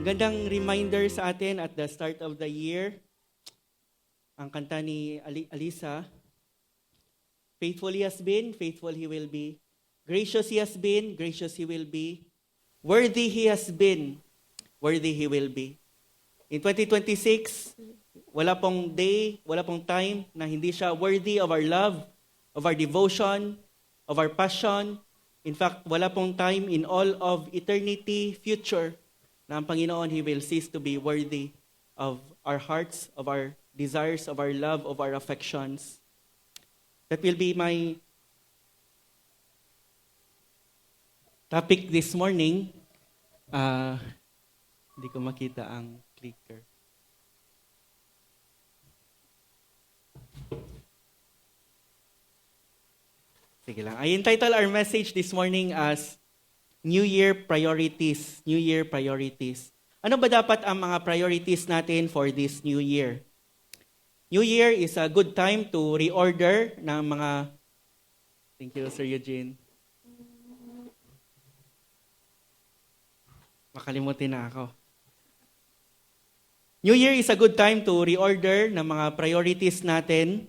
Magandang reminder sa atin at the start of the year. Ang kanta ni Alisa, faithful he has been, faithful he will be. Gracious he has been, gracious he will be. Worthy he has been, worthy he will be. In 2026, wala pong day, wala pong time na hindi siya worthy of our love, of our devotion, of our passion. In fact, wala pong time in all of eternity, future, na ang Panginoon, He will cease to be worthy of our hearts, of our desires, of our love, of our affections. That will be my topic this morning. Hindi ko makita ang clicker. Sige lang. I entitle our message this morning as New Year Priorities. New Year Priorities. Ano ba dapat ang mga priorities natin for this New Year? New Year is a good time to reorder ng mga... Thank you, Sir Eugene. Makalimutin na ako. New Year is a good time to reorder ng mga priorities natin.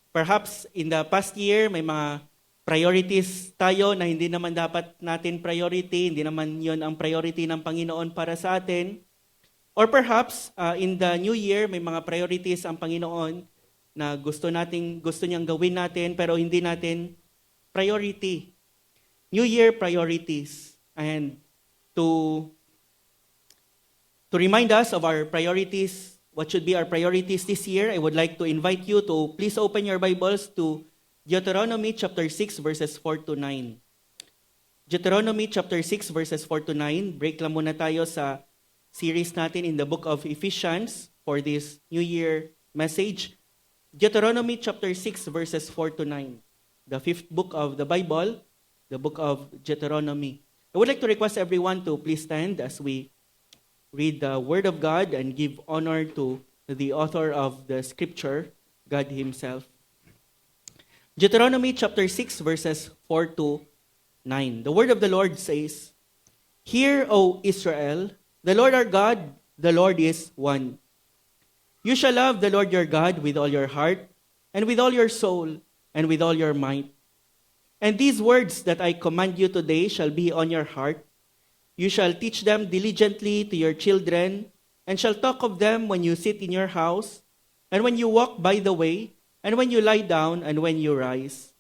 Perhaps in the past year, may mga priorities tayo na hindi naman dapat natin priority, hindi naman yon ang priority ng Panginoon para sa atin. Or perhaps, in the new year, may mga priorities ang Panginoon na gusto niyang gawin natin, pero hindi natin priority. New Year priorities. And to remind us of our priorities, what should be our priorities this year, I would like to invite you to please open your Bibles to Deuteronomy chapter 6 verses 4 to 9. Deuteronomy chapter 6 verses 4 to 9. Break lang muna tayo sa series natin in the book of Ephesians for this New Year message. Deuteronomy chapter 6 verses 4 to 9. The fifth book of the Bible, the book of Deuteronomy. I would like to request everyone to please stand as we read the Word of God and give honor to the author of the Scripture, God Himself. Deuteronomy chapter 6 verses 4 to 9. The word of the Lord says, Hear, O Israel, the Lord our God, the Lord is one. You shall love the Lord your God with all your heart, and with all your soul, and with all your might. And these words that I command you today shall be on your heart. You shall teach them diligently to your children, and shall talk of them when you sit in your house, and when you walk by the way, and when you lie down, and when you rise.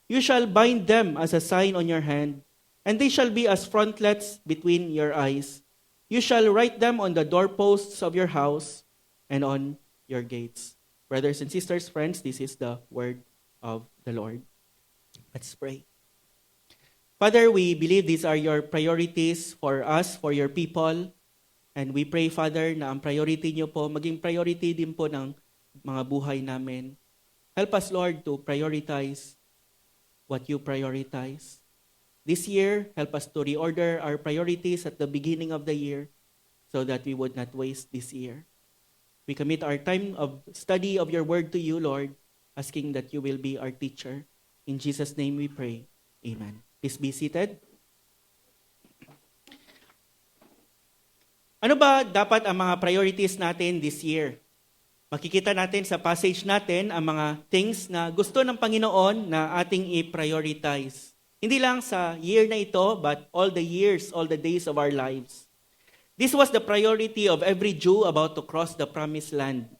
You shall bind them as a sign on your hand, and they shall be as frontlets between your eyes. You shall write them on the doorposts of your house and on your gates. Brothers and sisters, friends, this is the word of the Lord. Let's pray. Father, we believe these are your priorities for us, for your people. And we pray, Father, na ang priority niyo po, maging priority din po ng mga buhay namin. Help us, Lord, to prioritize what you prioritize. This year, help us to reorder our priorities at the beginning of the year so that we would not waste this year. We commit our time of study of your word to you, Lord, asking that you will be our teacher. In Jesus' name we pray. Amen. Please be seated. Ano ba dapat ang mga priorities natin this year? Makikita natin sa passage natin ang mga things na gusto ng Panginoon na ating i-prioritize. Hindi lang sa year na ito, but all the years, all the days of our lives. This was the priority of every Jew about to cross the promised land.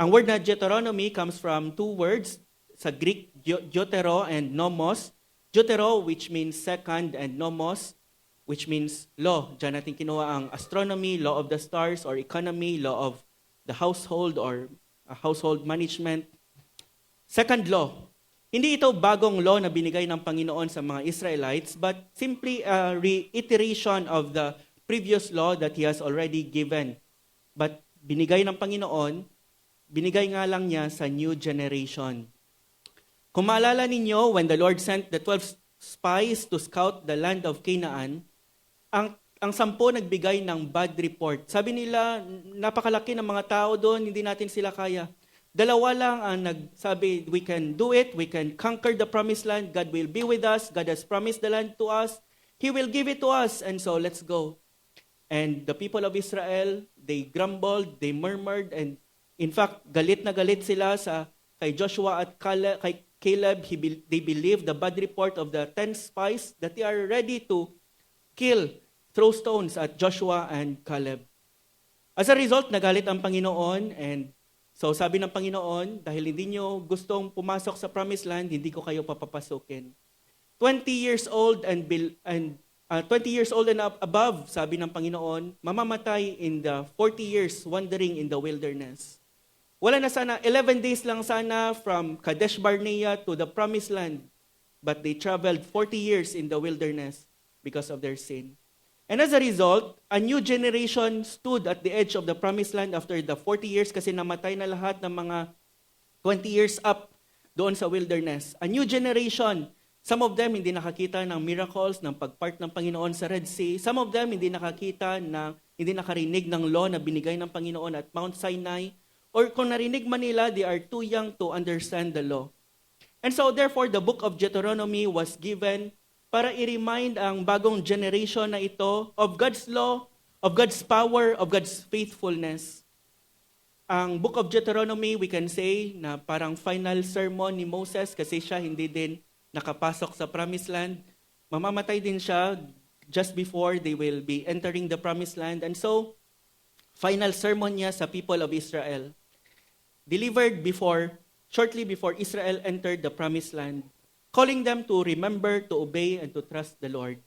Ang word na Deuteronomy comes from two words sa Greek, deutero and nomos. Deutero, which means second, and nomos, which means law. Diyan natin kinuha ang astronomy, law of the stars, or economy, law of the household or household management. Second law. Hindi ito bagong law na binigay ng Panginoon sa mga Israelites, but simply a reiteration of the previous law that He has already given. But binigay ng Panginoon, binigay nga lang niya sa new generation. Kung maalala ninyo, when the Lord sent the 12 spies to scout the land of Canaan, ang 10 nagbigay ng bad report. Sabi nila, napakalaki ng mga tao doon, hindi natin sila kaya. 2 lang ang nagsabi, we can do it, we can conquer the promised land, God will be with us, God has promised the land to us, He will give it to us, and so let's go. And the people of Israel, they grumbled, they murmured, and in fact, galit na galit sila kay Joshua at kay Caleb. They believed the bad report of the 10 spies that they are ready to throw stones at Joshua and Caleb. As a result, nagalit ang Panginoon, and so sabi ng Panginoon, dahil hindi nyo gustong pumasok sa promised land, hindi ko kayo papapasukin. 20 years old and 20 years old and above, sabi ng Panginoon, mamamatay in the 40 years wandering in the wilderness. Wala na sana, 11 days lang sana from Kadesh Barnea to the promised land, but they traveled 40 years in the wilderness because of their sin. And as a result, a new generation stood at the edge of the promised land after the 40 years kasi namatay na lahat ng mga 20 years up doon sa wilderness. A new generation, some of them hindi nakakita ng miracles, ng pagpart ng Panginoon sa Red Sea. Some of them hindi nakarinig ng law na binigay ng Panginoon at Mount Sinai. Or kung narinig man nila, they are too young to understand the law. And so therefore, the book of Deuteronomy was given para i-remind ang bagong generation na ito of God's law, of God's power, of God's faithfulness. Ang book of Deuteronomy, we can say na parang final sermon ni Moses kasi siya hindi din nakapasok sa promised land. Mamamatay din siya just before they will be entering the promised land. And so, final sermon niya sa people of Israel. Delivered shortly before Israel entered the promised land, calling them to remember, to obey, and to trust the Lord.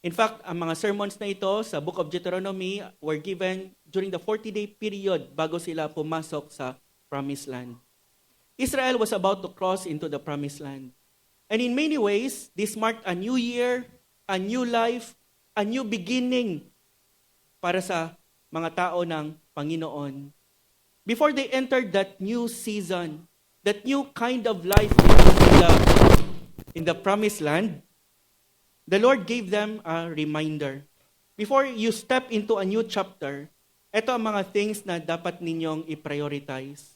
In fact, ang mga sermons na ito sa Book of Deuteronomy were given during the 40-day period bago sila pumasok sa Promised Land. Israel was about to cross into the Promised Land. And in many ways, this marked a new year, a new life, a new beginning para sa mga tao ng Panginoon. Before they entered that new season, that new kind of life in the Promised Land, the Lord gave them a reminder. Before you step into a new chapter, ito ang mga things na dapat ninyong i-prioritize.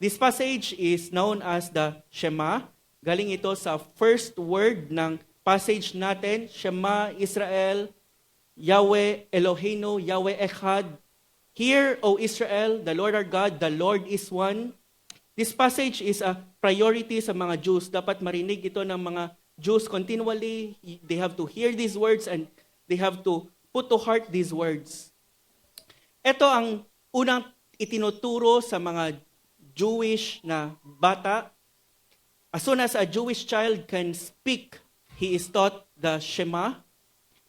This passage is known as the Shema. Galing ito sa first word ng passage natin, Shema Israel, Yahweh Eloheinu, Yahweh Echad. Hear, O Israel, the Lord our God, the Lord is one. This passage is a priority sa mga Jews. Dapat marinig ito ng mga Jews continually. They have to hear these words and they have to put to heart these words. Ito ang unang itinuturo sa mga Jewish na bata. As soon as a Jewish child can speak, he is taught the Shema.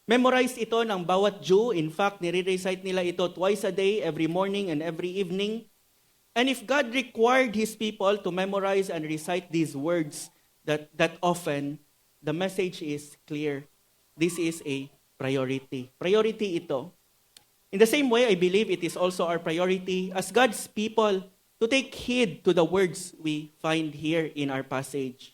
Memorize ito ng bawat Jew. In fact, nire-recite nila ito twice a day, every morning and every evening. And if God required His people to memorize and recite these words that often, the message is clear. This is a priority. Priority ito. In the same way, I believe it is also our priority as God's people to take heed to the words we find here in our passage.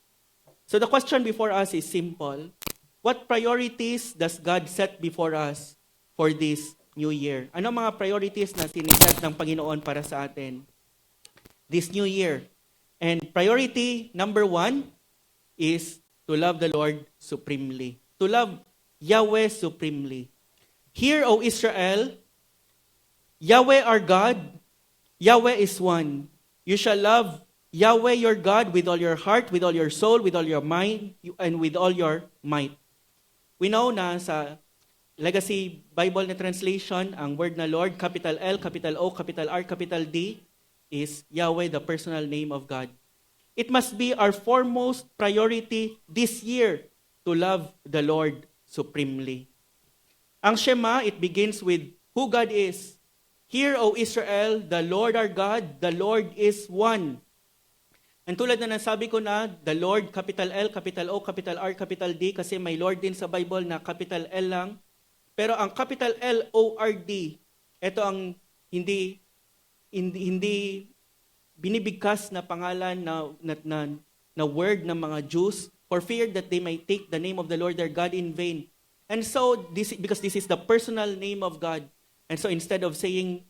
So the question before us is simple. What priorities does God set before us for this new year? Ano mga priorities na siniset ng Panginoon para sa atin this new year? And priority number 1 is to love the Lord supremely. To love Yahweh supremely. Hear, O Israel, Yahweh our God, Yahweh is one. You shall love Yahweh your God with all your heart, with all your soul, with all your mind, and with all your might. We know na sa Legacy Bible na translation, ang word na Lord, capital L, capital O, capital R, capital D, is Yahweh, the personal name of God. It must be our foremost priority this year to love the Lord supremely. Ang Shema, it begins with who God is. Hear, O Israel, the Lord our God, the Lord is one. And tulad na nasabi ko na, the Lord, capital L, capital O, capital R, capital D, kasi may Lord din sa Bible na capital L lang. Pero ang capital L-O-R-D, ito ang hindi binibigkas na pangalan na word ng mga Jews for fear that they might take the name of the Lord their God in vain. And so, because this is the personal name of God, and so instead of saying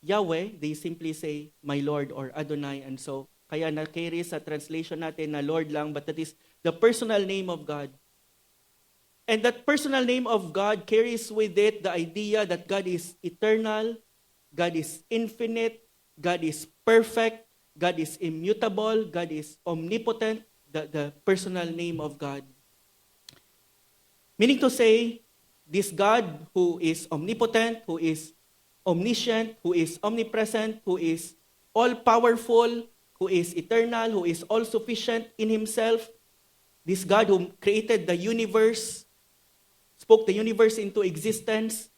Yahweh, they simply say, my Lord or Adonai. And so, kaya na-carry sa translation natin na Lord lang, but that is the personal name of God. And that personal name of God carries with it the idea that God is eternal, God is infinite, God is perfect, God is immutable, God is omnipotent, the personal name of God. Meaning to say, this God who is omnipotent, who is omniscient, who is omnipresent, who is all-powerful, who is eternal, who is all-sufficient in Himself, this God who created the universe, spoke the universe into existence,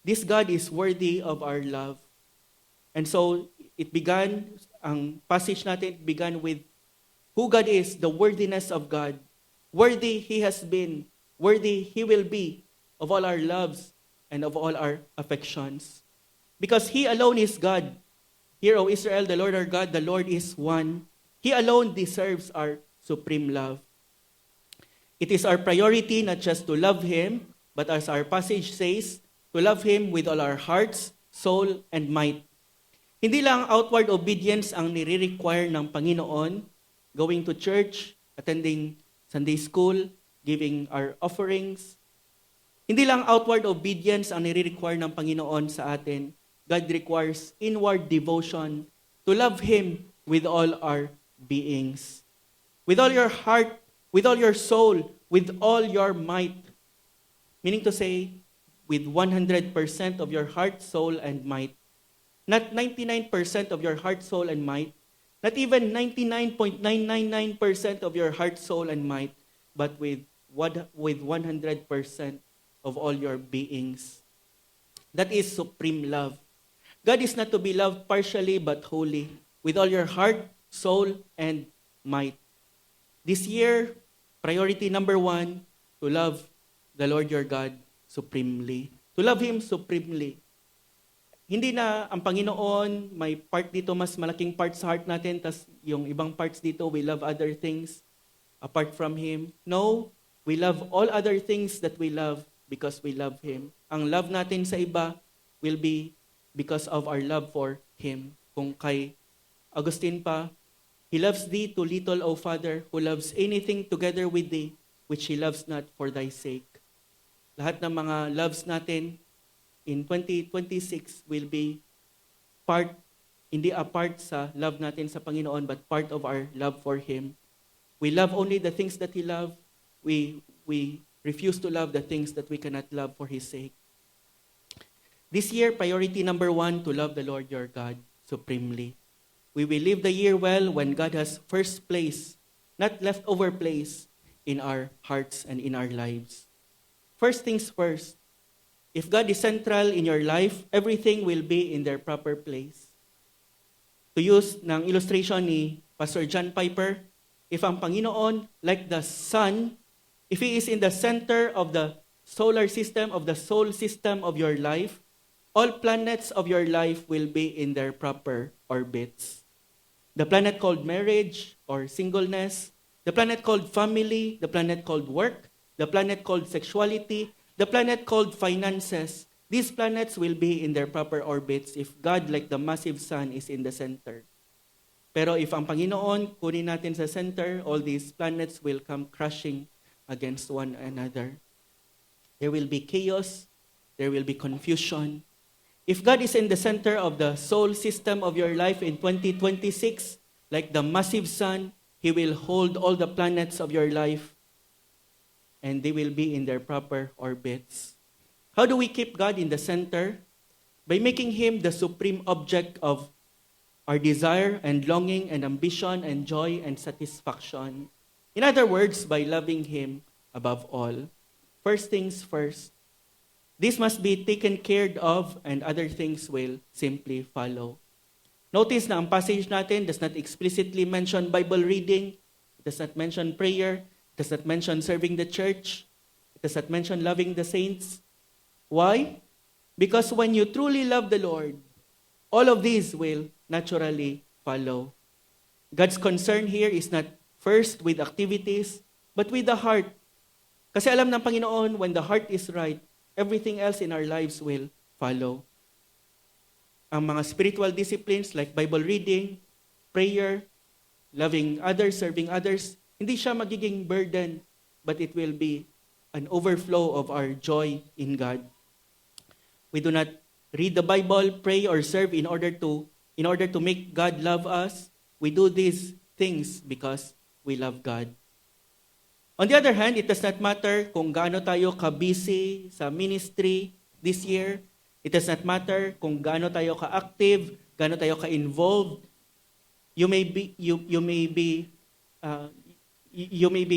this God is worthy of our love. And so, ang passage natin began with who God is, the worthiness of God. Worthy He has been, worthy He will be of all our loves and of all our affections. Because He alone is God. Hear, O Israel, the Lord our God, the Lord is one. He alone deserves our supreme love. It is our priority not just to love Him, but as our passage says, to love Him with all our hearts, soul, and might. Hindi lang outward obedience ang nire-require ng Panginoon, going to church, attending Sunday school, giving our offerings. Hindi lang outward obedience ang nire-require ng Panginoon sa atin. God requires inward devotion to love Him with all our beings. With all your heart, with all your soul, with all your might. Meaning to say, with 100% of your heart, soul, and might. Not 99% of your heart, soul, and might. Not even 99.999% of your heart, soul, and might. But with 100% of all your beings. That is supreme love. God is not to be loved partially but wholly. With all your heart, soul, and might. This year, priority number 1, to love the Lord your God supremely. To love Him supremely. Hindi na ang Panginoon, may part dito, mas malaking part sa heart natin, tas yung ibang parts dito, we love other things apart from Him. No, we love all other things that we love because we love Him. Ang love natin sa iba will be because of our love for Him. Kung kay Augustine pa, He loves thee too little, O Father, who loves anything together with thee, which He loves not for thy sake. Lahat ng mga loves natin in 2026 will be part, hindi apart sa love natin sa Panginoon, but part of our love for Him. We love only the things that He loves. We refuse to love the things that we cannot love for His sake. This year, priority number 1, to love the Lord your God supremely. We will live the year well when God has first place, not leftover place, in our hearts and in our lives. First things first, if God is central in your life, everything will be in their proper place. To use ng illustration ni Pastor John Piper, if ang Panginoon, like the sun, if He is in the center of the solar system, of the soul system of your life, all planets of your life will be in their proper orbits. The planet called marriage or singleness, the planet called family, the planet called work, the planet called sexuality, the planet called finances. These planets will be in their proper orbits if God, like the massive sun, is in the center. Pero if ang Panginoon, kunin natin sa center, all these planets will come crashing against one another. There will be chaos, there will be confusion. If God is in the center of the soul system of your life in 2026, like the massive sun, He will hold all the planets of your life and they will be in their proper orbits. How do we keep God in the center? By making Him the supreme object of our desire and longing and ambition and joy and satisfaction. In other words, by loving Him above all. First things first. This must be taken care of and other things will simply follow. Notice na ang passage natin does not explicitly mention Bible reading, it does not mention prayer, it does not mention serving the church, it does not mention loving the saints. Why? Because when you truly love the Lord, all of these will naturally follow. God's concern here is not first with activities, but with the heart. Kasi alam ng Panginoon, when the heart is right, everything else in our lives will follow. Ang mga spiritual disciplines like Bible reading, prayer, loving others, serving others, hindi siya magiging burden, but it will be a an overflow of our joy in God. We do not read the Bible, pray, or serve in order to make God love us. We do these things because we love God. On the other hand, it does not matter kung gaano tayo ka-busy sa ministry this year. It does not matter kung gaano tayo ka-active, gaano tayo ka-involved. You may be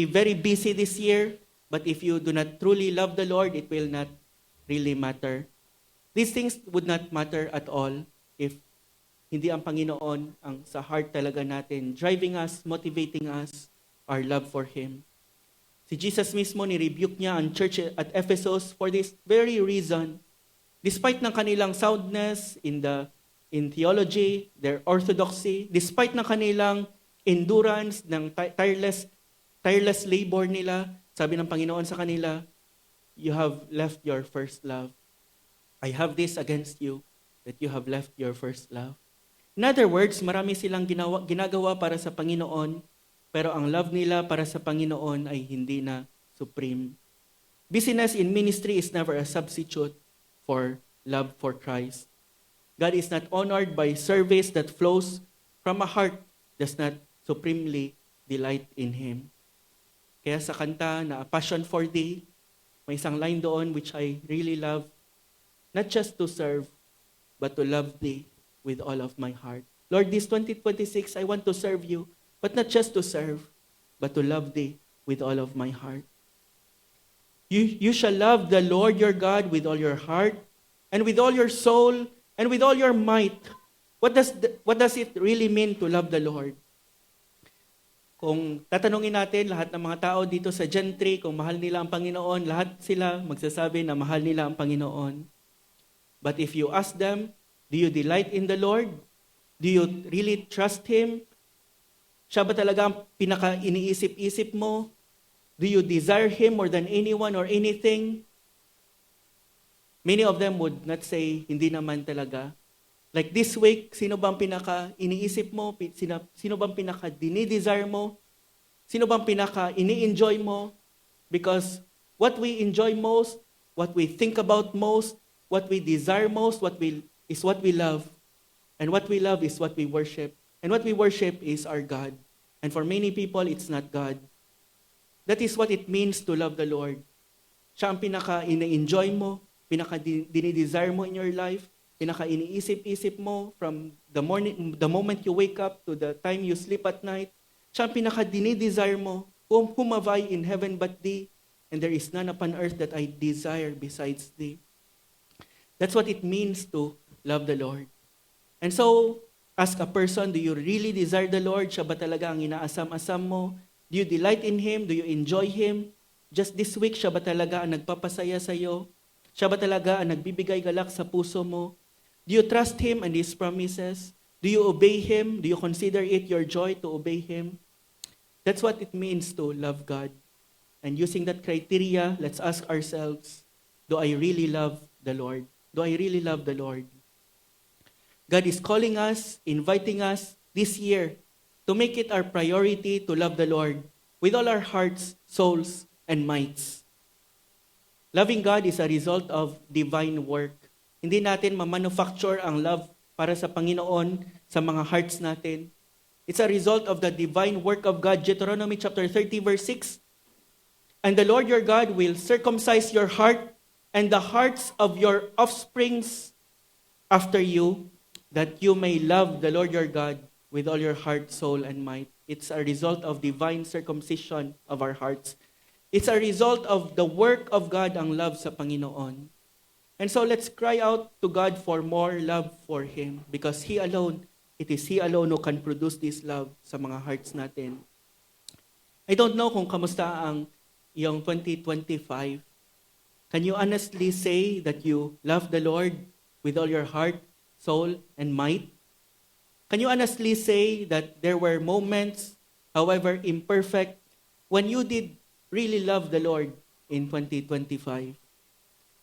very busy this year, but if you do not truly love the Lord, it will not really matter. These things would not matter at all if hindi ang Panginoon ang sa heart talaga natin, driving us, motivating us, our love for Him. Si Jesus mismo, ni-rebuke niya ang church at Ephesus for this very reason. Despite ng kanilang soundness in theology, their orthodoxy, despite ng kanilang endurance, ng tireless labor nila, sabi ng Panginoon sa kanila, you have left your first love. I have this against you, that you have left your first love. In other words, marami silang ginagawa para sa Panginoon, pero ang love nila para sa Panginoon ay hindi na supreme. Busyness in ministry is never a substitute for love for Christ. God is not honored by service that flows from a heart that does not supremely delight in Him. Kaya sa kanta na A Passion for Thee, may isang line doon which I really love, not just to serve, but to love Thee with all of my heart. Lord, this 2026, I want to serve You, but not just to serve, but to love Thee with all of my heart. You shall love the Lord your God with all your heart, and with all your soul, and with all your might. What does it really mean to love the Lord? Kung tatanungin natin lahat ng mga tao dito sa Gentry, kung mahal nila ang Panginoon, lahat sila magsasabi na mahal nila ang Panginoon. But if you ask them, do you delight in the Lord? Do you really trust Him? Siya ba talaga ang pinaka-iniisip-isip mo? Do you desire Him more than anyone or anything? Many of them would not say, hindi naman talaga. Like this week, sino bang pinaka-iniisip mo? Sino bang pinaka-dinidesire mo? Sino bang pinaka-ini-enjoy mo? Because what we enjoy most, what we think about most, what we desire most, is what we love. And what we love is what we worship. And what we worship is our God. And for many people, it's not God. That is what it means to love the Lord. Siya ang pinaka-ina-enjoy mo, pinaka-dinidesire mo in your life, pinaka-iniisip-isip mo from the moment you wake up to the time you sleep at night. Siya ang pinaka-dinidesire mo. Whom have I in heaven but Thee? And there is none upon earth that I desire besides Thee. That's what it means to love the Lord. And so, ask a person, do you really desire the Lord? Siya ba talaga ang inaasam-asam mo? Do you delight in Him? Do you enjoy Him? Just this week, siya ba talaga ang nagpapasaya sa iyo? Siya ba talaga ang nagbibigay galak sa puso mo? Do you trust Him and His promises? Do you obey Him? Do you consider it your joy to obey Him? That's what it means to love God. And using that criteria, let's ask ourselves, do I really love the Lord? Do I really love the Lord? God is calling us, inviting us this year to make it our priority to love the Lord with all our hearts, souls, and mights. Loving God is a result of divine work. Hindi natin ma-manufacture ang love para sa Panginoon sa mga hearts natin. It's a result of the divine work of God. Deuteronomy chapter 30 verse 6. And the Lord your God will circumcise your heart and the hearts of your offsprings after you, that you may love the Lord your God with all your heart, soul, and might. It's a result of divine circumcision of our hearts. It's a result of the work of God ang love sa Panginoon. And so let's cry out to God for more love for Him because it is He alone who can produce this love sa mga hearts natin. I don't know kung kamusta ang iyong 2025. Can you honestly say that you love the Lord with all your heart, soul, and might? Can you honestly say that there were moments, however imperfect, when you did really love the Lord in 2025?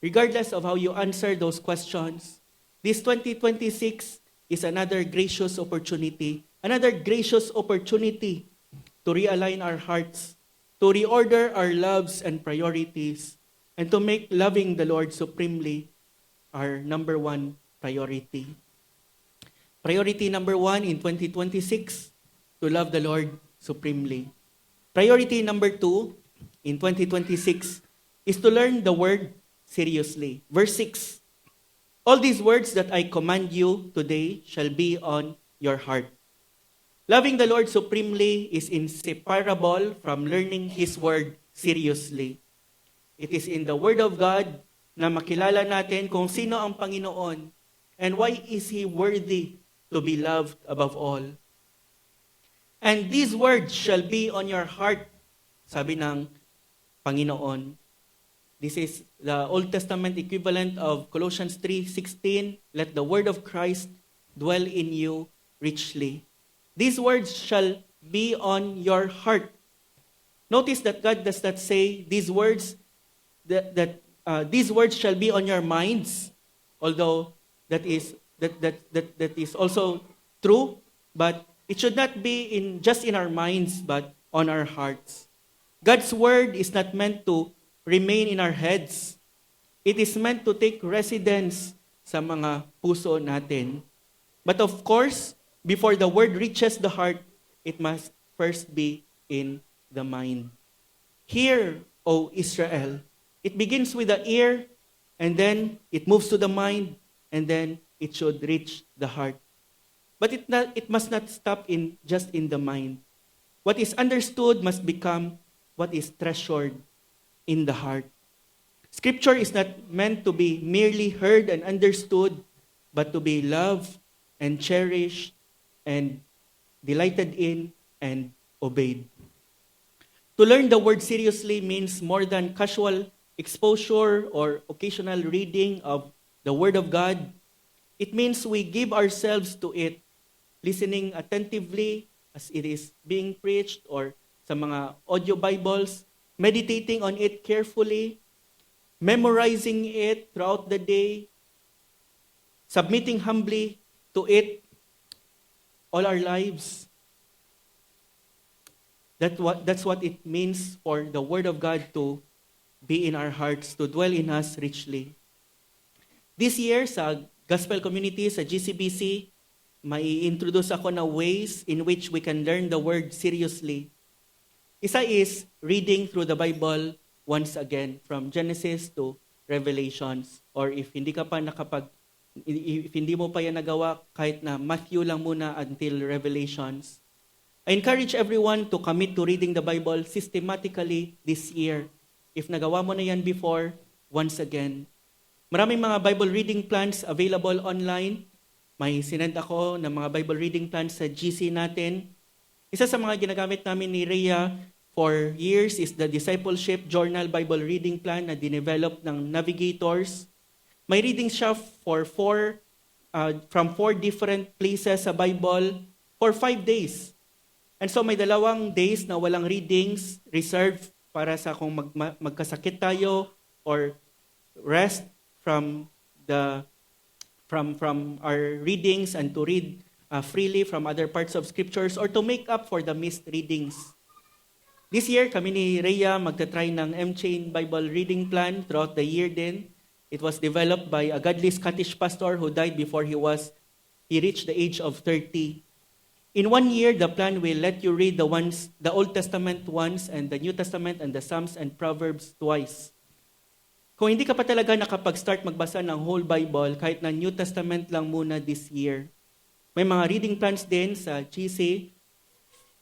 Regardless of how you answer those questions, this 2026 is another gracious opportunity to realign our hearts to reorder our loves and priorities, and to make loving the Lord supremely our number one priority. Priority number one in 2026, to love the Lord supremely. Priority number two in 2026 is to learn the Word seriously. Verse 6, all these words that I command you today shall be on your heart. Loving the Lord supremely is inseparable from learning His Word seriously. It is in the Word of God na makilala natin kung sino ang Panginoon and why is He worthy to be loved above all. And these words shall be on your heart, sabi ng Panginoon. This is the Old Testament equivalent of Colossians 3:16. Let the word of Christ dwell in you richly. These words shall be on your heart. Notice that God does not say these words these words shall be on your minds, although that is also true, but it should not be just in our minds, but on our hearts. God's word is not meant to remain in our heads. It is meant to take residence sa mga puso natin. But of course, before the word reaches the heart, it must first be in the mind. Hear, O Israel. It begins with the ear, and then it moves to the mind, and then it should reach the heart. But it must not stop just in the mind. What is understood must become what is treasured in the heart. Scripture is not meant to be merely heard and understood, but to be loved and cherished and delighted in and obeyed. To learn the word seriously means more than casual exposure or occasional reading of the Word of God. It means we give ourselves to it, listening attentively as it is being preached or sa mga audio Bibles, meditating on it carefully, memorizing it throughout the day, submitting humbly to it all our lives. That's what it means for the Word of God to be in our hearts, to dwell in us richly. This year, sa Gospel Community, sa GCBC, mai-introduce ako na ways in which we can learn the Word seriously. Isa is reading through the Bible once again, from Genesis to Revelations. Or if hindi mo pa yan nagawa, kahit na Matthew lang muna until Revelations. I encourage everyone to commit to reading the Bible systematically this year. If nagawa mo na yan before, once again. Maraming mga Bible reading plans available online. May sinend ako ng mga Bible reading plans sa GC natin. Isa sa mga ginagamit namin ni Rhea for years is the Discipleship Journal Bible Reading Plan na dinevelop ng Navigators. May reading siya from 4 different places sa Bible for 5 days. And so may 2 days na walang readings reserved para sa kung magkasakit tayo or rest from our readings and to read freely from other parts of scriptures or to make up for the missed readings. This year, kami ni Rhea magta-try ng M-Chain Bible Reading Plan throughout the year din. It was developed by a godly Scottish pastor who died before he reached the age of 30. In 1 year, the plan will let you read the Old Testament once and the New Testament and the Psalms and Proverbs twice. Kung hindi ka pa talaga nakapag-start magbasa ng whole Bible, kahit na New Testament lang muna this year, may mga reading plans din sa GC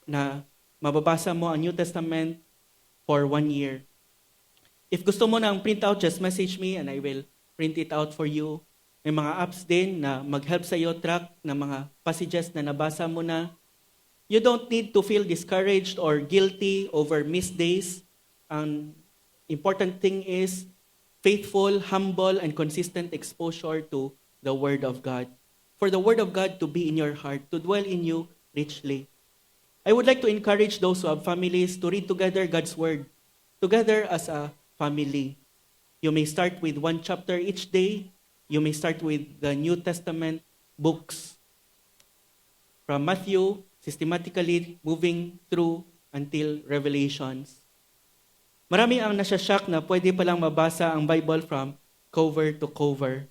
na mababasa mo ang New Testament for 1 year. If gusto mo ng printout, just message me and I will print it out for you. May mga apps din na mag-help sa iyo track ng mga passages na nabasa mo na. You don't need to feel discouraged or guilty over missed days. Ang important thing is faithful, humble, and consistent exposure to the Word of God. For the Word of God to be in your heart, to dwell in you richly. I would like to encourage those who have families to read together God's Word, together as a family. You may start with 1 chapter each day. You may start with the New Testament books. From Matthew, systematically moving through until Revelations. Marami ang nasashock na pwede palang mabasa ang Bible from cover to cover.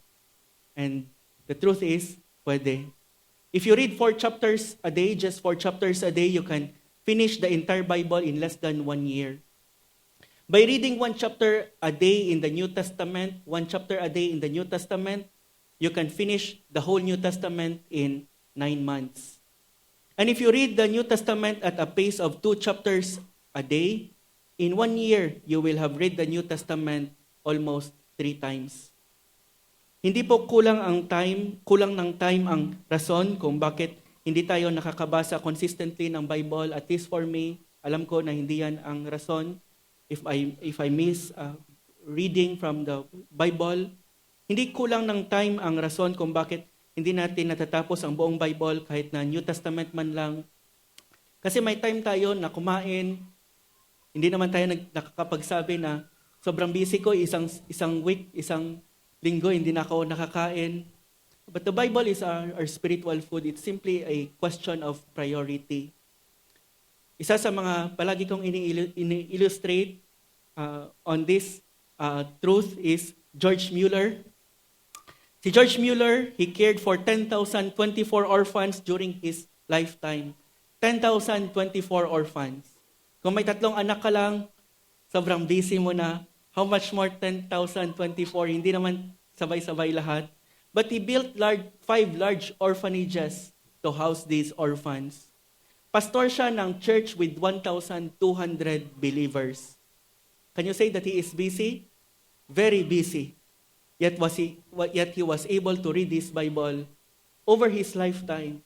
And the truth is, pwede. If you read 4 chapters a day, just 4 chapters a day, you can finish the entire Bible in less than 1 year. By reading 1 chapter a day in the New Testament, 1 chapter a day in the New Testament, you can finish the whole New Testament in 9 months. And if you read the New Testament at a pace of 2 chapters a day, in 1 year, you will have read the New Testament almost 3 times. Hindi po kulang ng time ang rason kung bakit hindi tayo nakakabasa consistently ng Bible. At least for me, alam ko na hindi yan ang rason. If I miss reading from the Bible, hindi kulang ng time ang rason kung bakit hindi natin natatapos ang buong Bible kahit na New Testament man lang. Kasi may time tayo na kumain, hindi naman tayo nakakapagsabi na sobrang busy ko, isang week, isang linggo, hindi na ako nakakain. But the Bible is our spiritual food. It's simply a question of priority. Isa sa mga palagi kong ini-illustrate on this truth is George Mueller. Si George Mueller, he cared for 10,024 orphans during his lifetime. 10,024 orphans. Kung may 3 anak ka lang, sobrang busy mo na. How much more 10,024? Hindi naman sabay-sabay lahat. But he built 5 large orphanages to house these orphans. Pastor siya ng church with 1,200 believers. Can you say that he is busy? Very busy. Yet he was able to read this Bible over his lifetime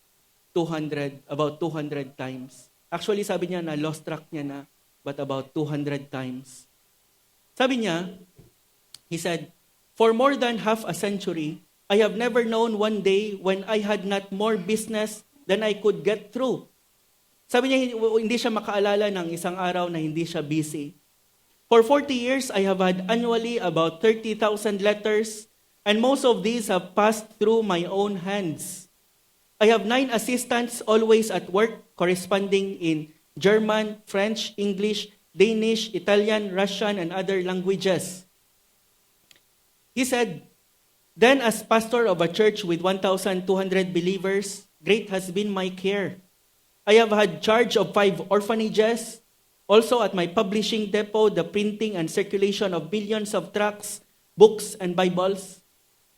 about 200 times. Actually, sabi niya na lost track niya na, but about 200 times. Sabi niya, he said, "For more than half a century, I have never known one day when I had not more business than I could get through." Sabi niya, hindi siya makaalala ng isang araw na hindi siya busy. For 40 years, I have had annually about 30,000 letters, and most of these have passed through my own hands. I have 9 assistants always at work, corresponding in German, French, English, Danish, Italian, Russian, and other languages. He said, "Then as pastor of a church with 1,200 believers, great has been my care. I have had charge of 5 orphanages, also at my publishing depot, the printing and circulation of billions of tracts, books, and Bibles.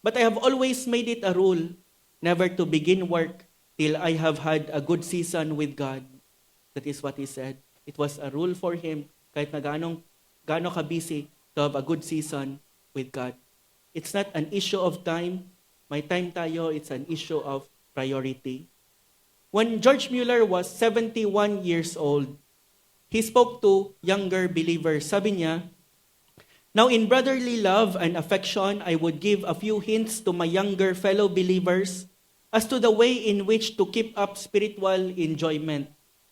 But I have always made it a rule never to begin work till I have had a good season with God." That is what he said. It was a rule for him, kahit na gaano ka-busy, to have a good season with God. It's not an issue of time. May time tayo, it's an issue of priority. When George Mueller was 71 years old, he spoke to younger believers. Sabi niya, "Now in brotherly love and affection, I would give a few hints to my younger fellow believers as to the way in which to keep up spiritual enjoyment."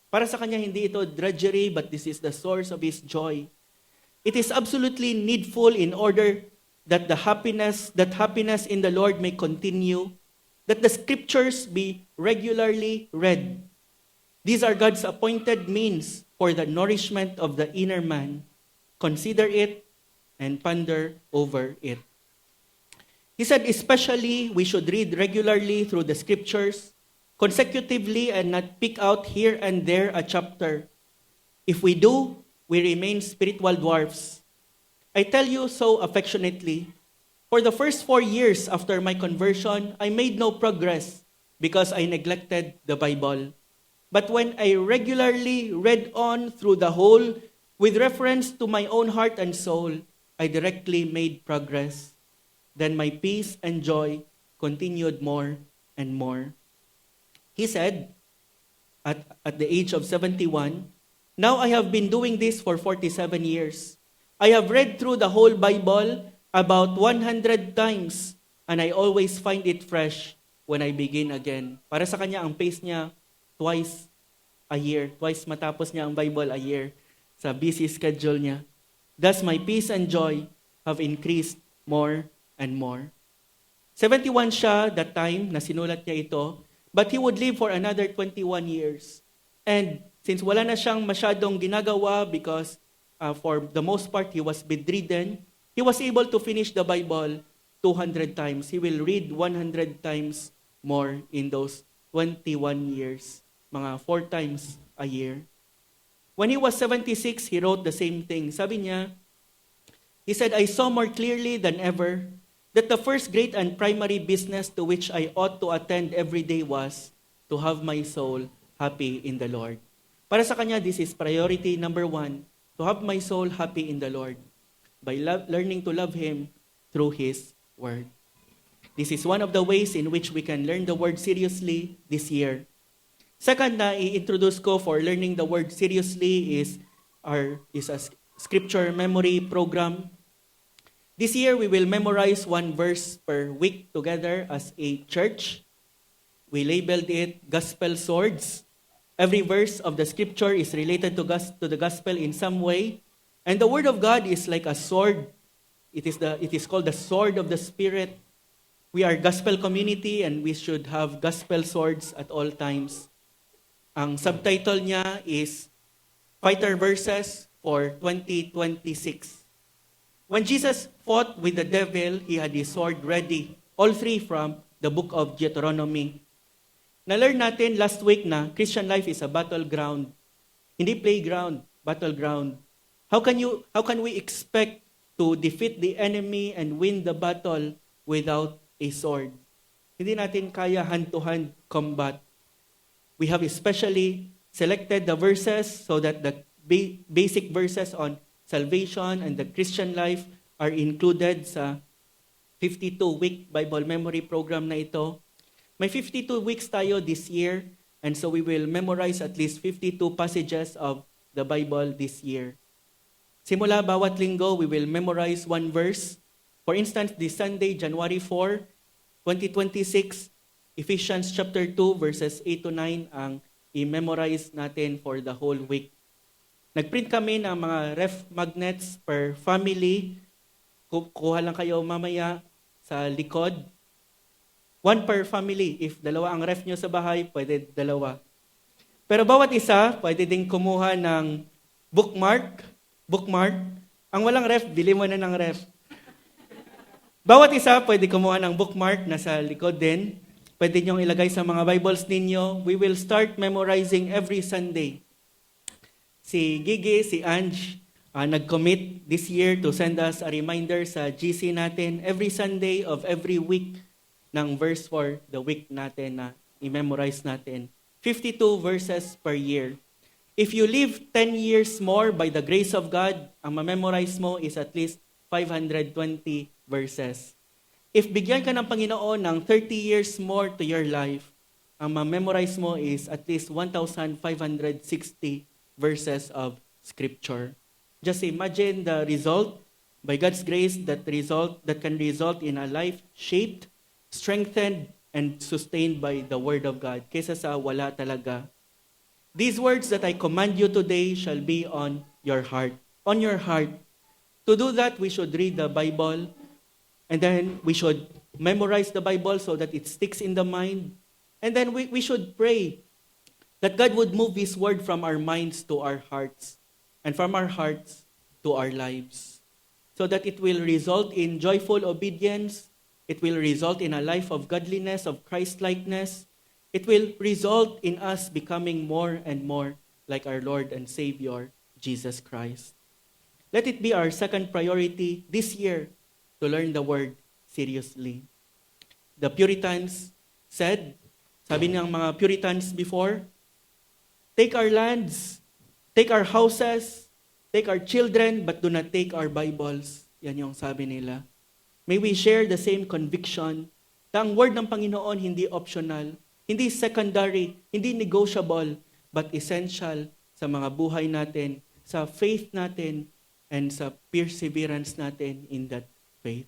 Para sa kanya, hindi ito drudgery, but this is the source of his joy. It is absolutely needful in order that happiness in the Lord may continue, that the scriptures be regularly read. These are God's appointed means for the nourishment of the inner man. Consider it and ponder over it. He said, especially we should read regularly through the scriptures, consecutively, and not pick out here and there a chapter. If we do, we remain spiritual dwarfs. I tell you so affectionately, for the first 4 years after my conversion, I made no progress because I neglected the Bible. But when I regularly read on through the whole, with reference to my own heart and soul, I directly made progress. Then my peace and joy continued more and more. He said, at the age of 71, "Now I have been doing this for 47 years. I have read through the whole Bible about 100 times, and I always find it fresh when I begin again." Para sa kanya, ang pace niya, twice a year. Twice matapos niya ang Bible a year sa busy schedule niya. "Thus my peace and joy have increased more and more." 71 siya that time na sinulat niya ito, but he would live for another 21 years. And since wala na siyang masyadong ginagawa because for the most part, he was bedridden. He was able to finish the Bible 200 times. He will read 100 times more in those 21 years, mga 4 times a year. When he was 76, he wrote the same thing. Sabi niya, he said, I saw more clearly than ever that the first great and primary business to which I ought to attend every day was to have my soul happy in the Lord. Para sa kanya, this is priority number 1, to have my soul happy in the Lord by learning to love Him through His Word. This is one of the ways in which we can learn the Word seriously this year. Second na i-introduce ko for learning the Word seriously is a scripture memory program. This year, we will memorize 1 verse per week together as a church. We labeled it Gospel Swords. Every verse of the scripture is related to the gospel in some way. And the Word of God is like a sword. It is called the sword of the Spirit. We are gospel community and we should have gospel swords at all times. Ang subtitle niya is Fighter Verses for 2026. When Jesus fought with the devil, he had his sword ready. All 3 from the book of Deuteronomy. Na-learn natin last week na Christian life is a battleground. Hindi playground, battleground. How can we expect to defeat the enemy and win the battle without a sword? Hindi natin kaya hand-to-hand combat. We have especially selected the verses so that the basic verses on salvation and the Christian life are included sa 52-week Bible memory program na ito. May 52 weeks tayo this year, and so we will memorize at least 52 passages of the Bible this year. Simula bawat linggo, we will memorize 1 verse. For instance, this Sunday, January 4, 2026, Ephesians chapter 2, verses 8 to 9 ang i-memorize natin for the whole week. Nagprint kami ng mga ref magnets per family. Kuha lang kayo mamaya sa likod. 1 per family. If 2 ang ref nyo sa bahay, pwede 2. Pero bawat isa, pwede din kumuha ng bookmark. Ang walang ref, bili mo na ng ref. Bawat isa, pwede kumuha ng bookmark na sa likod din. Pwede nyong ilagay sa mga Bibles ninyo. We will start memorizing every Sunday. Si Gigi, si Ange, nag-commit this year to send us a reminder sa GC natin every Sunday of every week ng verse for the week natin na i-memorize natin. 52 verses per year. If you live 10 years more by the grace of God, ang ma-memorize mo is at least 520 verses. If bigyan ka ng Panginoon ng 30 years more to your life, ang ma-memorize mo is at least 1,560 verses of Scripture. Just imagine the result, by God's grace, that can result in a life shaped, strengthened, and sustained by the Word of God, kaysa sa wala talaga. These words that I command you today shall be on your heart. On your heart. To do that, we should read the Bible, and then we should memorize the Bible so that it sticks in the mind. And then we should pray that God would move His Word from our minds to our hearts, and from our hearts to our lives, so that it will result in joyful obedience. It will result in a life of godliness, of Christ-likeness. It will result in us becoming more and more like our Lord and Savior, Jesus Christ. Let it be our second priority this year to learn the Word seriously. The Puritans said, sabi ng mga Puritans before, take our lands, take our houses, take our children, but do not take our Bibles. Yan yung sabi nila. May we share the same conviction na ang word ng Panginoon hindi optional, hindi secondary, hindi negotiable, but essential sa mga buhay natin, sa faith natin, and sa perseverance natin in that faith.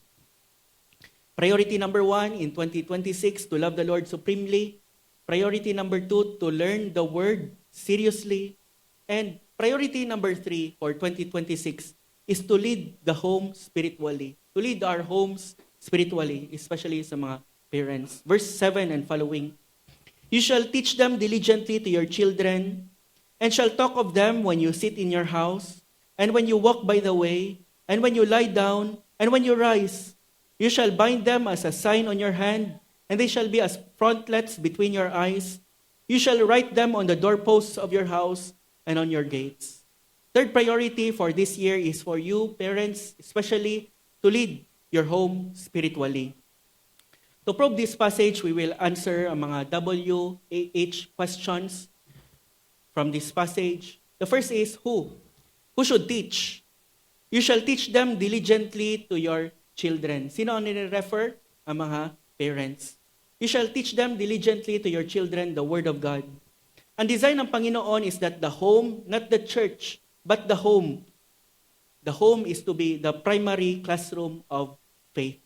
Priority number 1 in 2026, to love the Lord supremely. Priority number 2, to learn the Word seriously. And priority number 3 for 2026 is to lead the home spiritually. To lead our homes spiritually, especially sa mga parents. Verse 7 and following. You shall teach them diligently to your children, and shall talk of them when you sit in your house, and when you walk by the way, and when you lie down, and when you rise. You shall bind them as a sign on your hand, and they shall be as frontlets between your eyes. You shall write them on the doorposts of your house and on your gates. Third priority for this year is for you, parents, especially, to lead your home spiritually. To probe this passage, we will answer ang mga WAH questions from this passage. The first is who? Who should teach? You shall teach them diligently to your children. Sino ang nire-refer? Ang mga parents. You shall teach them diligently to your children the Word of God. Ang design ng Panginoon is that the home, not the church, but the home. The home is to be the primary classroom of faith.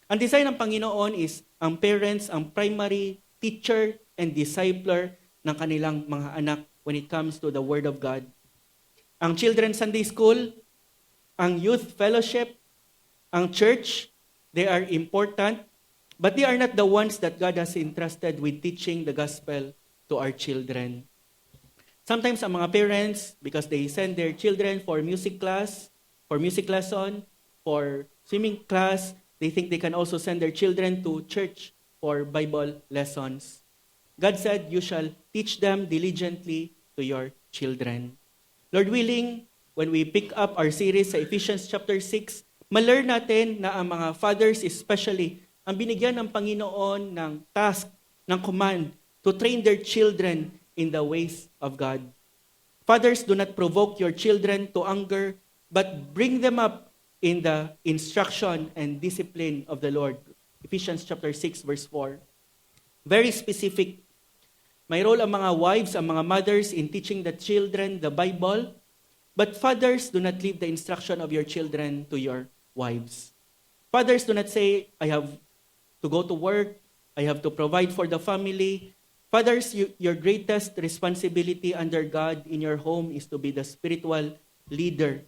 Ang design ng Panginoon is ang parents, ang primary teacher and discipler ng kanilang mga anak when it comes to the Word of God. Ang Children's Sunday School, ang youth fellowship, ang church, they are important, but they are not the ones that God has entrusted with teaching the gospel to our children. Sometimes ang mga parents, because they send their children for music class, for music lesson, for swimming class, they think they can also send their children to church for Bible lessons. God said, you shall teach them diligently to your children. Lord willing, when we pick up our series sa Ephesians chapter 6, ma-learn natin na ang mga fathers especially, ang binigyan ng Panginoon ng task, ng command, to train their children in the ways of God. Fathers, do not provoke your children to anger, but bring them up in the instruction and discipline of the Lord. Ephesians chapter 6 verse 4. Very specific. May role ang mga wives, ang mga mothers in teaching the children the Bible, but fathers, do not leave the instruction of your children to your wives. Fathers, do not say, I have to go to work, I have to provide for the family. Fathers, your greatest responsibility under God in your home is to be the spiritual leader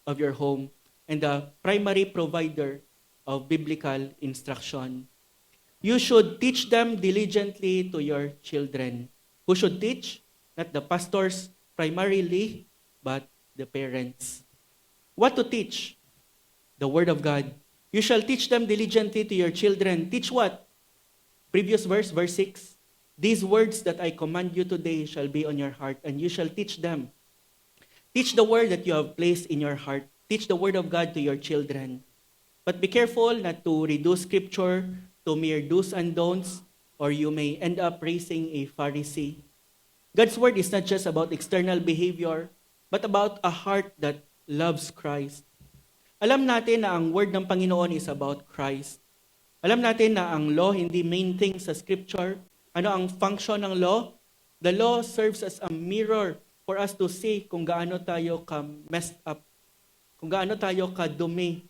of your home and the primary provider of biblical instruction. You should teach them diligently to your children. Who should teach? Not the pastors primarily, but the parents. What to teach? The Word of God. You shall teach them diligently to your children. Teach what? Previous verse, verse 6. These words that I command you today shall be on your heart, and you shall teach them. Teach the word that you have placed in your heart. Teach the Word of God to your children. But be careful not to reduce Scripture to mere do's and don'ts, or you may end up raising a Pharisee. God's Word is not just about external behavior, but about a heart that loves Christ. Alam natin na ang Word ng Panginoon is about Christ. Alam natin na ang law hindi main thing sa Scripture. Ano ang function ng law? The law serves as a mirror for us to see kung gaano tayo ka-messed up, kung gaano tayo ka-dumi.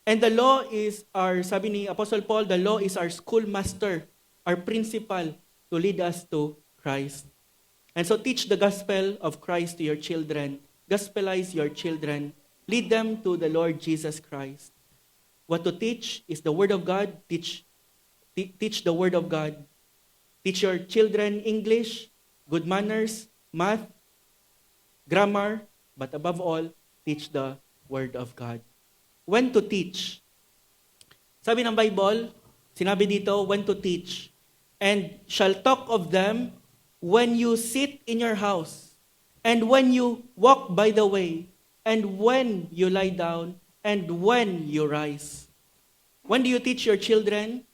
And the law is our, sabi ni Apostle Paul, the law is our schoolmaster, our principal to lead us to Christ. And so teach the gospel of Christ to your children. Gospelize your children. Lead them to the Lord Jesus Christ. What to teach is the Word of God. Teach the Word of God. Teach your children English, good manners, math, grammar, but above all, teach the Word of God. When to teach? Sabi ng Bible, sinabi dito, when to teach. And shall talk of them when you sit in your house, and when you walk by the way, and when you lie down, and when you rise. When do you teach your children?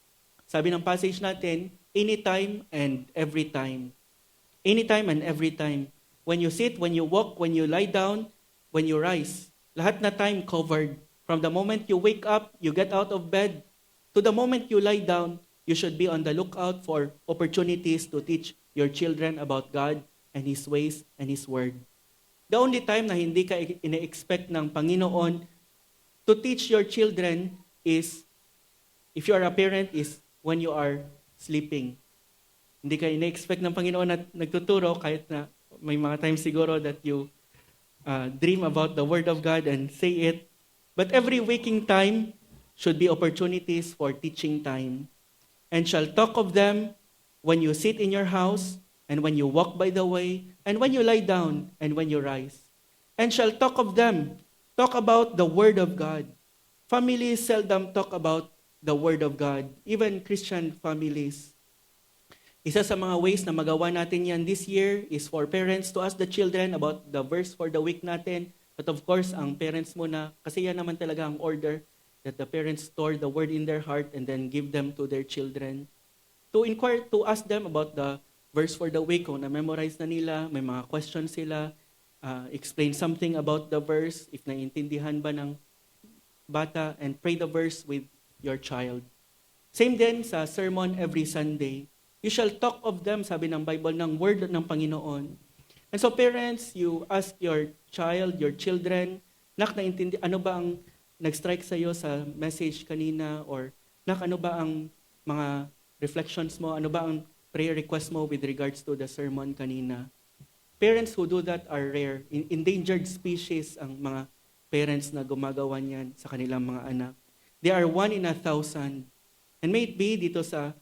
Sabi ng passage natin, anytime and every time. Anytime and every time. When you sit, when you walk, when you lie down, when you rise. Lahat na time covered. From the moment you wake up, you get out of bed, to the moment you lie down, you should be on the lookout for opportunities to teach your children about God and His ways and His Word. The only time na hindi ka ina-expect ng Panginoon to teach your children is, if you are a parent, is when you are sleeping. Hindi ka ina-expect ng Panginoon na nagtuturo kahit na may mga times siguro that you dream about the Word of God and say it. But every waking time should be opportunities for teaching time. And shall talk of them when you sit in your house, and when you walk by the way, and when you lie down, and when you rise. and shall talk of them. Talk about the Word of God. Families seldom talk about the Word of God, even Christian families. Isa sa mga ways na magawa natin yan this year is for parents to ask the children about the verse for the week natin. But of course, ang parents muna, kasi yan naman talaga ang order, that the parents store the word in their heart and then give them to their children. To inquire, to ask them about the verse for the week, kung na-memorize na nila, may mga questions sila, explain something about the verse, if naiintindihan ba ng bata, and pray the verse with your child. Same din sa sermon every Sunday. You shall talk of them, sabi ng Bible, ng word ng Panginoon. And so parents, you ask your child, your children, nak, ano ba ang nag-strike sa'yo sa message kanina? Or nak, ano ba ang mga reflections mo? Ano ba ang prayer request mo with regards to the sermon kanina? Parents who do that are rare. Endangered species ang mga parents na gumagawa niyan sa kanilang mga anak. They are 1 in 1,000. And may it be dito sa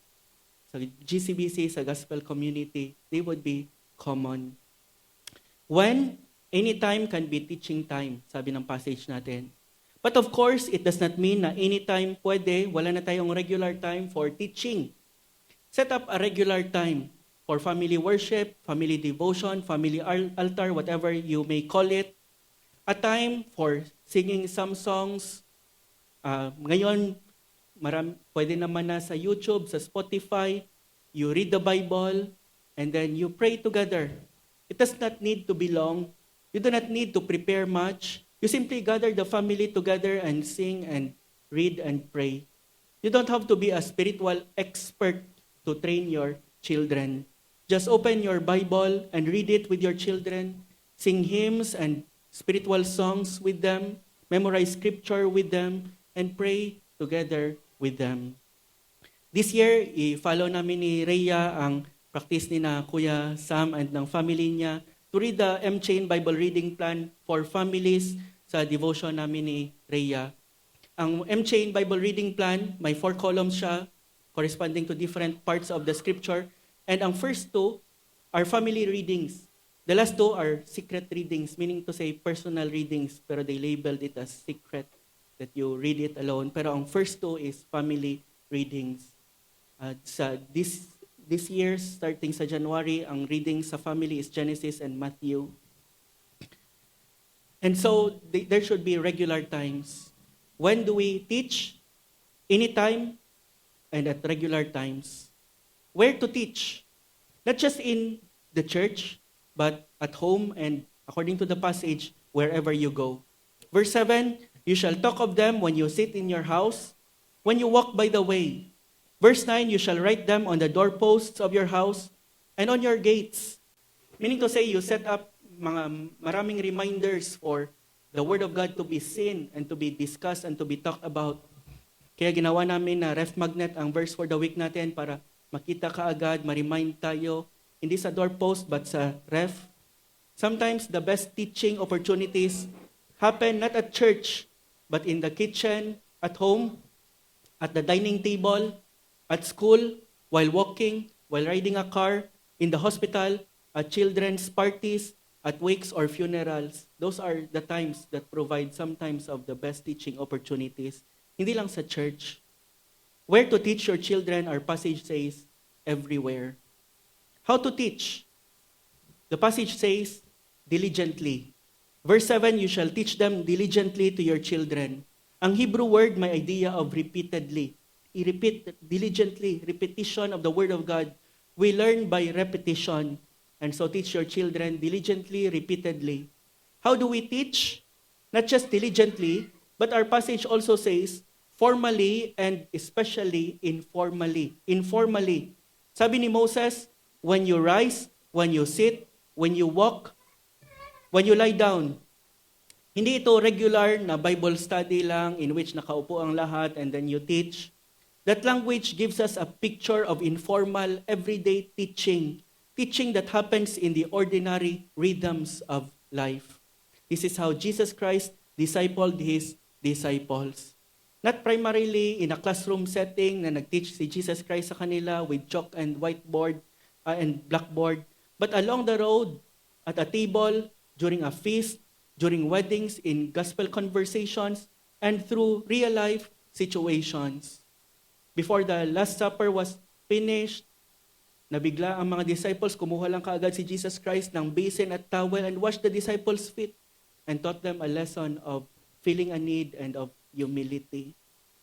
GCBC, sa gospel community, they would be common. When, anytime can be teaching time, sabi ng passage natin. But of course, it does not mean na anytime pwede, wala na tayong regular time for teaching. Set up a regular time for family worship, family devotion, family altar, whatever you may call it. A time for singing some songs. Ngayon, pwede naman na sa YouTube, sa Spotify, you read the Bible, and then you pray together. It does not need to be long. You do not need to prepare much. You simply gather the family together and sing and read and pray. You don't have to be a spiritual expert to train your children. Just open your Bible and read it with your children. Sing hymns and spiritual songs with them. Memorize scripture with them, and pray together with them. This year, i-follow namin ni Rhea ang practice ni na Kuya Sam and ng family niya to read the M-Chain Bible Reading Plan for families sa devotion namin ni Rhea. Ang M-Chain Bible Reading Plan, may 4 columns siya corresponding to different parts of the scripture. And ang first 2 are family readings. The last 2 are secret readings, meaning to say personal readings, pero they labeled it as secret, that you read it alone. Pero ang first 2 is family readings. Sa this year, starting sa January, ang reading sa family is Genesis and Matthew. And so, there should be regular times. When do we teach? Anytime and at regular times. Where to teach? Not just in the church, but at home and, according to the passage, wherever you go. Verse 7, you shall talk of them when you sit in your house, when you walk by the way. Verse 9, you shall write them on the doorposts of your house and on your gates. Meaning to say, you set up maraming reminders for the Word of God to be seen and to be discussed and to be talked about. Kaya ginawa namin na ref magnet ang verse for the week natin para makita kaagad, ma-remind tayo, hindi sa doorpost but sa ref. Sometimes the best teaching opportunities happen not at church, but in the kitchen, at home, at the dining table, at school, while walking, while riding a car, in the hospital, at children's parties, at wakes or funerals. Those are the times that provide sometimes of the best teaching opportunities. Hindi lang sa church. Where to teach your children, our passage says, everywhere. How to teach? The passage says, diligently. Verse 7, you shall teach them diligently to your children. Ang Hebrew word may idea of repeatedly. I-repeat diligently, repetition of the Word of God. We learn by repetition. And so teach your children diligently, repeatedly. How do we teach? Not just diligently, but our passage also says, formally and especially informally. Informally. Sabi ni Moses, when you rise, when you sit, when you walk, when you lie down. Hindi ito regular na Bible study lang in which nakaupo ang lahat and then you teach. That language gives us a picture of informal, everyday teaching. Teaching that happens in the ordinary rhythms of life. This is how Jesus Christ discipled His disciples. Not primarily in a classroom setting na nag-teach si Jesus Christ sa kanila with chalk and whiteboard and blackboard, but along the road, at a table, during a feast, during weddings, in gospel conversations, and through real-life situations. Before the Last Supper was finished, nabigla ang mga disciples, kumuha lang kaagad si Jesus Christ ng basin at towel and washed the disciples' feet and taught them a lesson of feeling a need and of humility.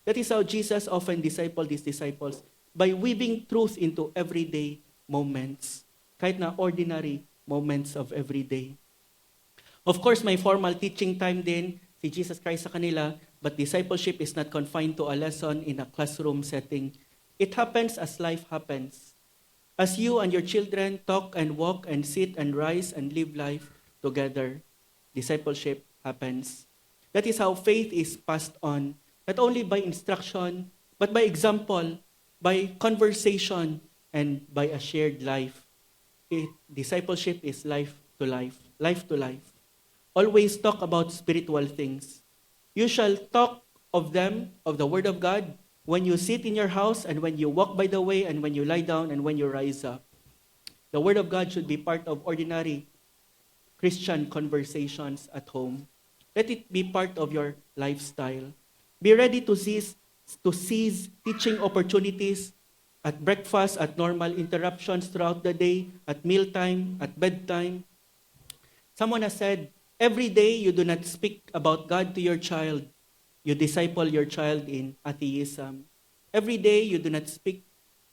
That is how Jesus often discipled his disciples, by weaving truth into everyday moments, kahit na ordinary moments of everyday. Of course, may formal teaching time din si Jesus Christ sa kanila, but discipleship is not confined to a lesson in a classroom setting. It happens as life happens. As you and your children talk and walk and sit and rise and live life together, discipleship happens. That is how faith is passed on, not only by instruction, but by example, by conversation, and by a shared life. Discipleship is life to life, life to life. Always talk about spiritual things. You shall talk of them, of the Word of God, when you sit in your house and when you walk by the way and when you lie down and when you rise up. The Word of God should be part of ordinary Christian conversations at home. Let it be part of your lifestyle. Be ready to seize teaching opportunities at breakfast, at normal interruptions throughout the day, at mealtime, at bedtime. Someone has said, every day you do not speak about God to your child, you disciple your child in atheism. Every day you do not speak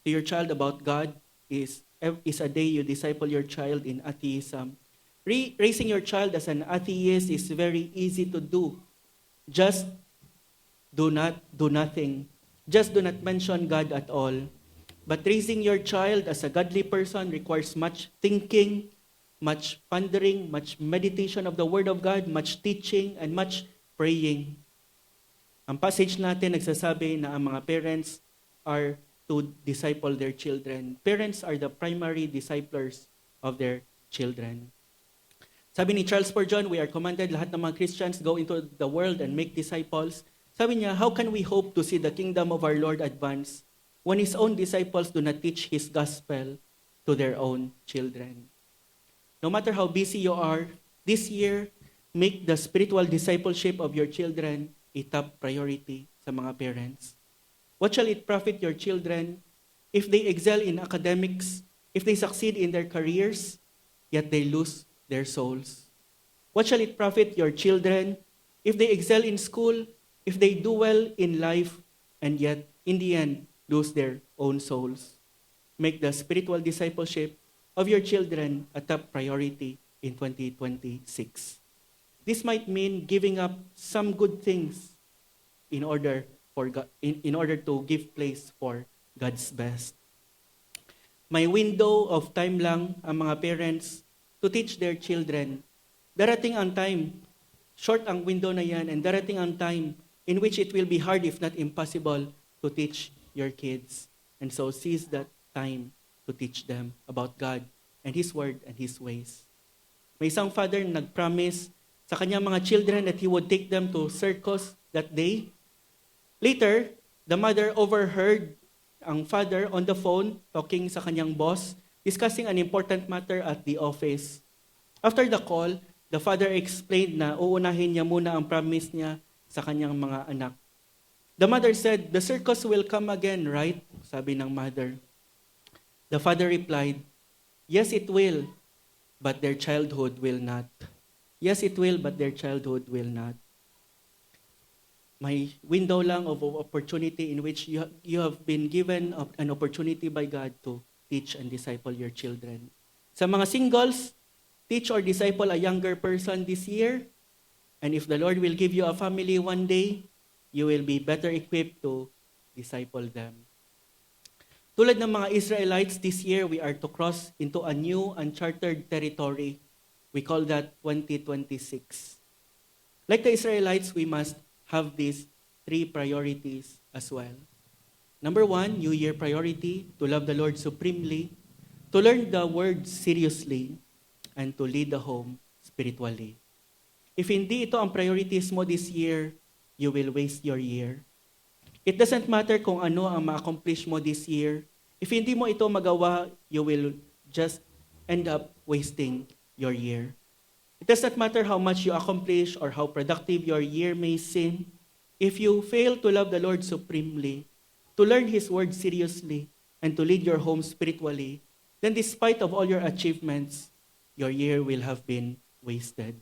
to your child about God is a day you disciple your child in atheism. Raising your child as an atheist is very easy to do. Just do nothing. Just do not mention God at all. But raising your child as a godly person requires much thinking, much pondering, much meditation of the Word of God, much teaching, and much praying. Ang passage natin nagsasabi na ang mga parents are to disciple their children. Parents are the primary disciplers of their children. Sabi ni Charles Spurgeon, we are commanded, lahat ng mga Christians, go into the world and make disciples. Sabi niya, how can we hope to see the kingdom of our Lord advance when His own disciples do not teach His gospel to their own children? No matter how busy you are, this year, make the spiritual discipleship of your children a top priority sa mga parents. What shall it profit your children if they excel in academics, if they succeed in their careers, yet they lose their souls? What shall it profit your children if they excel in school, if they do well in life, and yet, in the end, lose their own souls? Make the spiritual discipleship of your children a top priority in 2026. This might mean giving up some good things in order to give place for God's best. May window of time lang ang mga parents to teach their children. Darating ang time, short ang window na yan, and darating ang time in which it will be hard if not impossible to teach your kids. And so seize that time to teach them about God and His Word and His ways. May isang father nag-promise sa kanyang mga children that he would take them to circus that day. Later, the mother overheard ang father on the phone talking sa kanyang boss, discussing an important matter at the office. After the call, the father explained na uunahin niya muna ang promise niya sa kanyang mga anak. The mother said, "The circus will come again, right?" Sabi ng mother. The father replied, "Yes, it will, but their childhood will not." Yes, it will, but their childhood will not. May window lang of opportunity in which you have been given an opportunity by God to teach and disciple your children. Sa mga singles, teach or disciple a younger person this year. And if the Lord will give you a family one day, you will be better equipped to disciple them. Tulad ng mga Israelites, this year we are to cross into a new uncharted territory. We call that 2026. Like the Israelites, we must have these 3 priorities as well. Number 1, New Year priority, to love the Lord supremely, to learn the Word seriously, and to lead the home spiritually. If hindi ito ang priorities mo this year, you will waste your year. It doesn't matter kung ano ang ma-accomplish mo this year. If hindi mo ito magawa, you will just end up wasting your year. It does not matter how much you accomplish or how productive your year may seem. If you fail to love the Lord supremely, to learn His word seriously, and to lead your home spiritually, then despite of all your achievements, your year will have been wasted.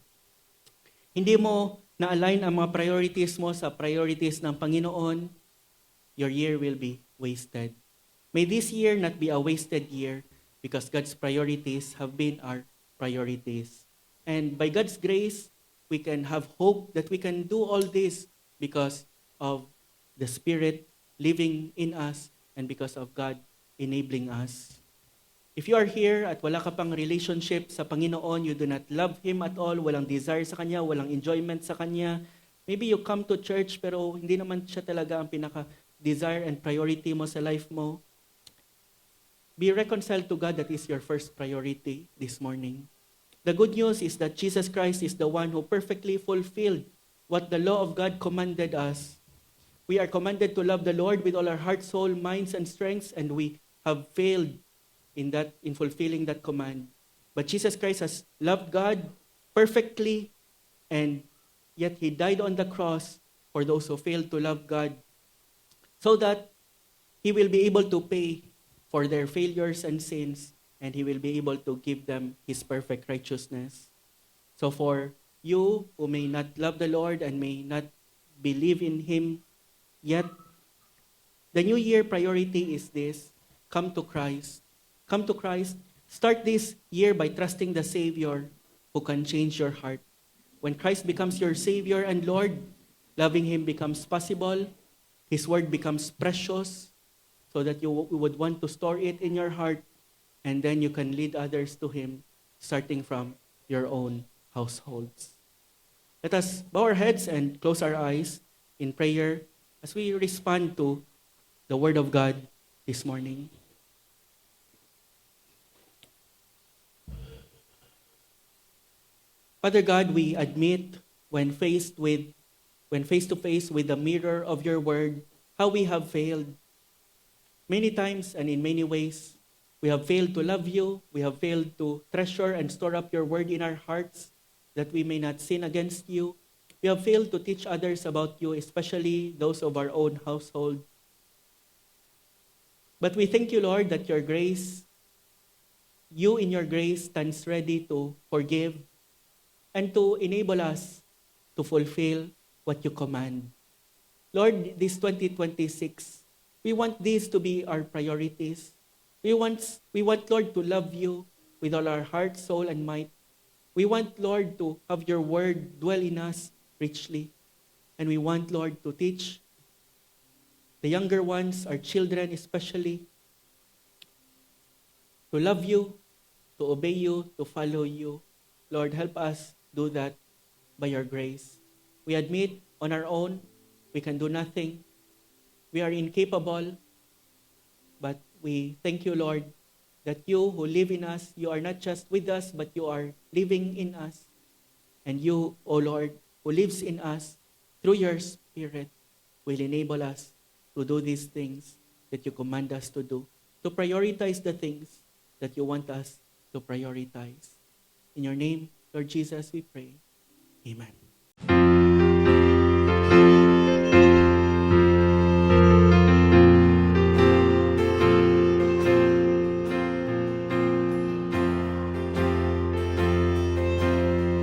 Hindi mo na-align ang mga priorities mo sa priorities ng Panginoon, your year will be wasted. May this year not be a wasted year because God's priorities have been our priorities. And by God's grace, we can have hope that we can do all this because of the Spirit living in us and because of God enabling us. If you are here at wala ka pang relationship sa Panginoon, you do not love Him at all, walang desire sa Kanya, walang enjoyment sa Kanya, maybe you come to church pero hindi naman siya talaga ang pinaka-desire and priority mo sa life mo, be reconciled to God. That is your first priority this morning. The good news is that Jesus Christ is the one who perfectly fulfilled what the law of God commanded us. We are commanded to love the Lord with all our heart, soul, minds, and strengths, and we have failed in fulfilling that command. But Jesus Christ has loved God perfectly, and yet He died on the cross for those who failed to love God, so that He will be able to pay for their failures and sins, and He will be able to give them His perfect righteousness. So for you who may not love the Lord and may not believe in Him yet, the New Year priority is this: come to Christ. Come to Christ. Start this year by trusting the Savior who can change your heart. When Christ becomes your Savior and Lord, loving Him becomes possible. His word becomes precious, so that you would want to store it in your heart, and then you can lead others to Him, starting from your own households. Let us bow our heads and close our eyes in prayer as we respond to the Word of God this morning. Father God, we admit when face to face with the mirror of your word, how we have failed. Many times and in many ways, we have failed to love you. We have failed to treasure and store up your word in our hearts that we may not sin against you. We have failed to teach others about you, especially those of our own household. But we thank you, Lord, that you in your grace stands ready to forgive and to enable us to fulfill what you command. Lord, this 2026, we want these to be our priorities. We want, Lord, to love you with all our heart, soul, and might. We want, Lord, to have your word dwell in us richly. And we want, Lord, to teach the younger ones, our children especially, to love you, to obey you, to follow you. Lord, help us do that by your grace. We admit on our own, we can do nothing. We are incapable, but we thank you, Lord, that you who live in us, you are not just with us, but you are living in us. And you, O Lord, who lives in us through your Spirit, will enable us to do these things that you command us to do, to prioritize the things that you want us to prioritize. In your name, Lord Jesus, we pray. Amen.